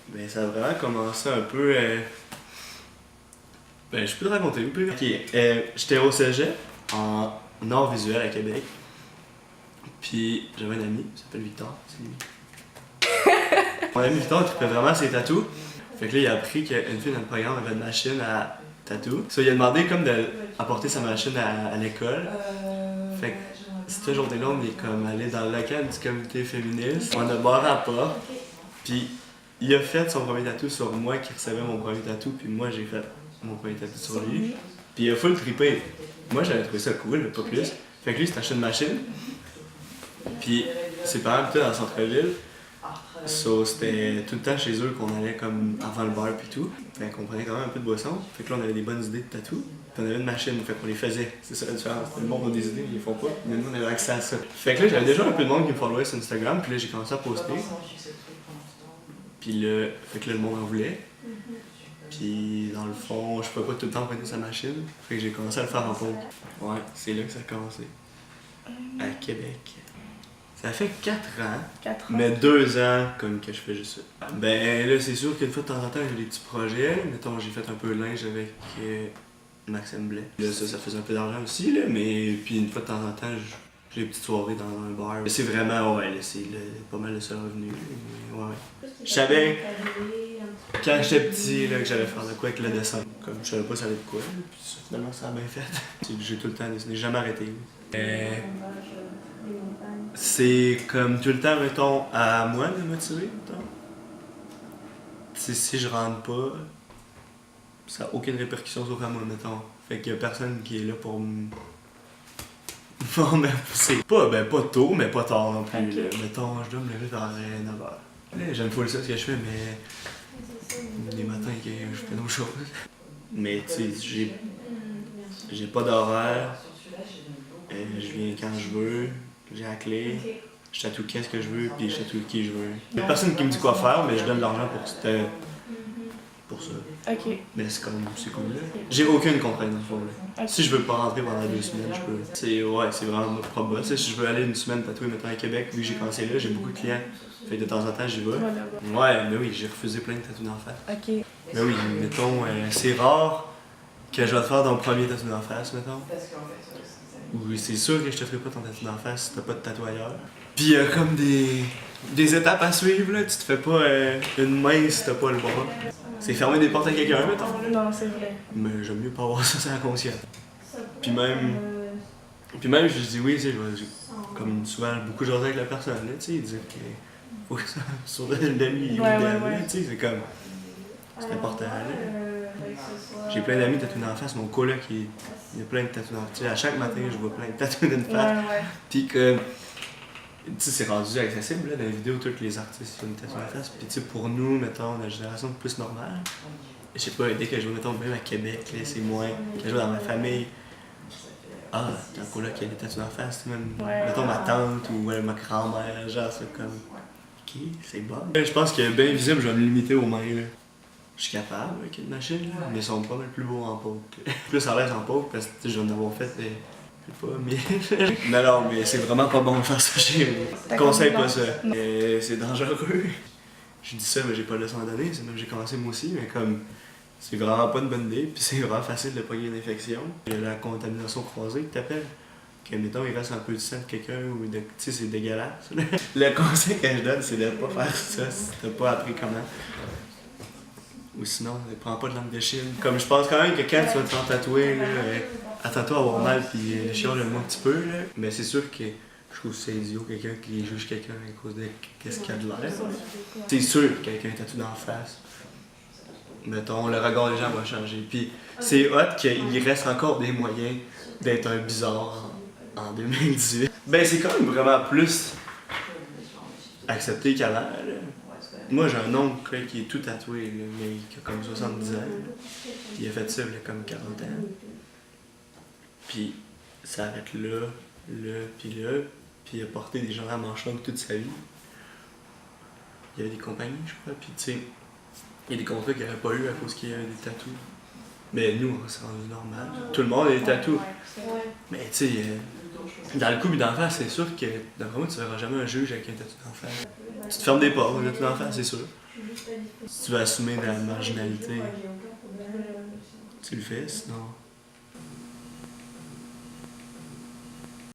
Ben, ça a vraiment commencé un peu. Ben, je peux te raconter un peu. Ok, j'étais au cégep en art visuel à Québec. Puis j'avais un ami, il s'appelle Victor, c'est lui. Mon ami Victor, il trippait vraiment ses tatous. Fait que là, il a appris qu'une fille dans le programme avait une machine à tatou. Ça, il a demandé comme d'apporter sa machine à l'école. Fait que cette journée-là, on est comme allé dans le local du comité féministe. On a barré à la porte. Puis il a fait son premier tatou sur moi qui recevait mon premier tatou. Puis moi, j'ai fait mon premier tatou sur lui. Puis il a full trippé. Moi, j'avais trouvé ça cool, mais pas plus. Fait que lui, il s'est acheté une machine. Puis ses parents habitaient dans le centre-ville. So, c'était tout le temps chez eux qu'on allait comme avant le bar puis tout. Fait qu'on prenait quand même un peu de boisson. Fait que là, on avait des bonnes idées de tatou. Puis on avait une machine, fait qu'on les faisait. C'est ça la différence. Le monde a des idées, ils les font pas. Mais nous, on avait accès à ça. Fait que là, j'avais déjà un peu de monde qui me followait sur Instagram. Puis là, j'ai commencé à poster. Puis là, fait que là, le monde en voulait. Puis dans le fond, je pouvais pas tout le temps prendre sa machine. Fait que j'ai commencé à le faire en pause. Ouais, c'est là que ça a commencé. À Québec. Ça fait 4 ans, 4 ans. Mais 2 ans comme que je fais juste ça. Ben là, c'est sûr qu'une fois de temps en temps, j'ai des petits projets. Mettons, j'ai fait un peu de linge avec Maxime Blais. Là, ça faisait un peu d'argent aussi, là, mais puis une fois de temps en temps, j'ai des petites soirées dans un bar. C'est vraiment, ouais, là, c'est pas mal le seul revenu. Mais, ouais. Je savais, quand j'étais petit, là, que j'allais faire de quoi avec le dessin. Comme je savais pas ça allait de quoi, là, puis finalement, ça a bien fait. J'ai tout le temps dessiné, j'ai jamais arrêté. C'est comme tout le temps, mettons, à moi de me motiver, mettons. Si je rentre pas, ça n'a aucune répercussion sur moi, mettons. Fait qu'il y a personne qui est là pour me pousser. Pas tôt, mais pas tard non plus. Okay. Là. Mettons, je dois me lever vers 9h. Là, j'aime full ça ce que je fais, mais les matins, je fais d'autres choses. Mais tu sais, j'ai pas d'horaire. Je viens quand je veux. J'ai la clé, je tatoue qu'est-ce que je veux, puis je tatoue qui je veux. Il y a personne qui me dit quoi faire, mais je donne de l'argent pour ça. Ok. Mais c'est cool là. J'ai aucune contrainte dans le fond là. Si je veux pas rentrer pendant 2 semaines, je peux. C'est vraiment mon propre boss. Si je veux aller une semaine tatouer maintenant à Québec, vu que j'ai commencé là, j'ai beaucoup de clients. Fait que de temps en temps j'y vais. Ouais, mais oui, j'ai refusé plein de tatous d'en face. Ok. Mais oui, mettons, c'est rare que je vais te faire ton premier tatou d'en face, mettons. Oui, c'est sûr que je te ferai pas ton tatou d'en face si t'as pas de tatoueur. Puis il y a comme des étapes à suivre, là. Tu te fais pas une main si t'as pas le bras. C'est fermer des portes à quelqu'un, mettons. Non, c'est vrai. Mais j'aime mieux pas avoir ça sur la conscience. Puis même, je dis oui, tu sais, comme souvent, beaucoup de choses avec la personne, là, tu sais, dire que faut que ça sur l'ami, Ouais. tu sais, c'est comme, c'est important, là. J'ai plein d'amis tatoués d'en face, mon coloc, il y a plein de tatoués d'en face. À chaque matin, je vois plein de tatoués d'une face. Ouais. Puis que, tu sais, c'est rendu accessible, là, dans les vidéos, tous les artistes ont des tatoués d'en face. Puis tu sais, pour nous, mettons, la génération plus normale, je sais pas, dès que je vais, mettons, même à Québec, là, c'est moins. Quand je vais dans ma famille, ah, ton coloc, il y a des tatoués d'en face, même, mettons, ma tante ou ma grand-mère, genre, c'est comme, ok, c'est bon. Je pense que bien visible, je vais me limiter aux mains, là. Je suis capable avec une machine, là, mais ils sont pas mal plus beaux en poke. Plus à l'aise en poke parce que je vais en avoir fait, je sais pas, mais. non, mais c'est vraiment pas bon de faire ça chez vous. Je conseille pas ça. C'est dangereux. Je dis ça, mais j'ai pas de leçon à donner, c'est même j'ai commencé moi aussi, mais comme. C'est vraiment pas une bonne idée, puis c'est vraiment facile de pogner une infection. Il y a la contamination croisée que t'appelles. Que mettons, il reste un peu de sang de quelqu'un ou de. Tu sais, c'est dégueulasse. Le conseil que je donne, c'est de pas faire ça si t'as pas appris comment. Ou sinon, ne prends pas de langue de Chine. Comme je pense quand même que quand tu vas te faire tatouer, attends-toi à avoir mal puis chiale-le-moi un petit peu. Là. Mais c'est sûr que je trouve que c'est idiot quelqu'un qui juge quelqu'un à cause de qu'est-ce qu'il y a de l'air. C'est sûr que quelqu'un est tatoué d'en face. Mettons, le regard des gens va changer. Puis c'est hot qu'il reste encore des moyens d'être un bizarre en 2018. Ben c'est quand même vraiment plus accepté qu'avant. Là. Moi, j'ai un oncle là, qui est tout tatoué, là, mais qui a comme 70 ans. Puis il a fait ça, il a comme 40 ans. Puis ça arrête là, puis il a porté des gens à manche longue toute sa vie. Il y avait des compagnies, je crois, puis tu sais, il y a des contrats qu'il n'aurait pas eu à cause qu'il y avait des tatous. Mais nous, c'est rendu normal. Tout le monde a des tatous. Mais tu sais, dans le coup d'en face, c'est sûr que dans le moment, tu verras jamais un juge avec un tatou d'en face. Tu te fermes des portes, un tatou d'en face, c'est sûr. Si tu veux assumer la marginalité, tu le fais, sinon.